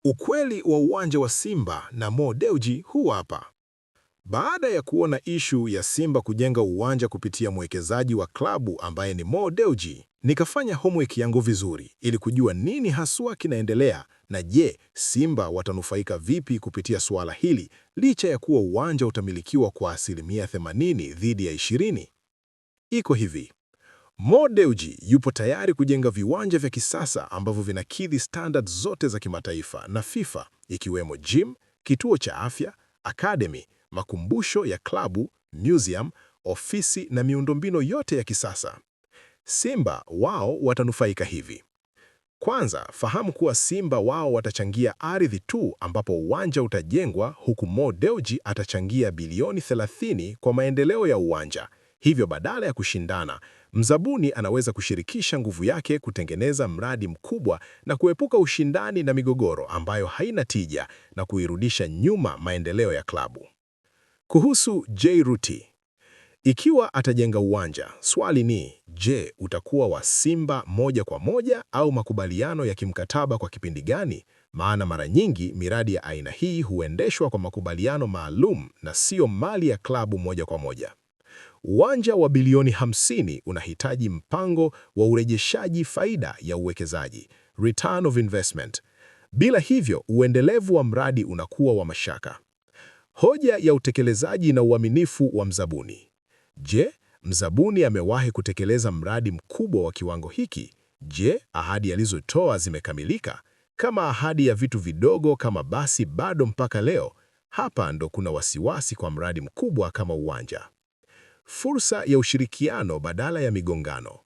Ukweli wa uwanja wa Simba na Mo Dewji huu hapa. Baada ya kuona ishu ya Simba kujenga uwanja kupitia mwekezaji wa klabu ambaye ni Mo Dewji, nikafanya homework yangu vizuri ili kujua nini haswa kinaendelea na je, Simba watanufaika vipi kupitia suala hili licha ya kuwa uwanja utamilikiwa kwa asilimia 80 dhidi ya 20. Iko hivi. Mo Dewji yupo tayari kujenga viwanja vya kisasa ambavyo vinakidhi standards zote za kimataifa na FIFA, ikiwemo gym, kituo cha afya, academy, makumbusho ya klabu, museum, ofisi na miundombinu yote ya kisasa. Simba wao watanufaika hivi. Kwanza, fahamu kuwa Simba wao watachangia ardhi tu ambapo uwanja utajengwa, huku Mo Dewji atachangia bilioni 30 kwa maendeleo ya uwanja. Hivyo badala ya kushindana, mzabuni anaweza kushirikisha nguvu yake kutengeneza mradi mkubwa na kuepuka ushindani na migogoro ambayo haina tija na kuirudisha nyuma maendeleo ya klabu. Kuhusu Jairuti, ikiwa atajenga uwanja, swali ni, je, utakuwa wa Simba moja kwa moja au makubaliano ya kimkataba kwa kipindi gani? Maana mara nyingi miradi ya aina hii huendeshwa kwa makubaliano maalum na sio mali ya klabu moja kwa moja. Uwanja wa bilioni 50 unahitaji mpango wa urejeshaji faida ya uwekezaji, return of investment. Bila hivyo, uendelevu wa mradi unakuwa wa mashaka. Hoja ya utekelezaji na uaminifu wa mzabuni. Je, mzabuni amewahi kutekeleza mradi mkubwa wa kiwango hiki? Je, ahadi alizotoa zimekamilika? Kama ahadi ya vitu vidogo kama basi bado mpaka leo, hapa ndo kuna wasiwasi kwa mradi mkubwa kama uwanja. Fursa ya ushirikiano badala ya migongano.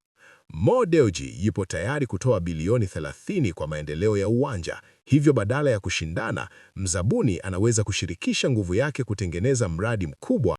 Mo Dewji yupo tayari kutoa bilioni 30 kwa maendeleo ya uwanja, hivyo badala ya kushindana, mzabuni anaweza kushirikisha nguvu yake kutengeneza mradi mkubwa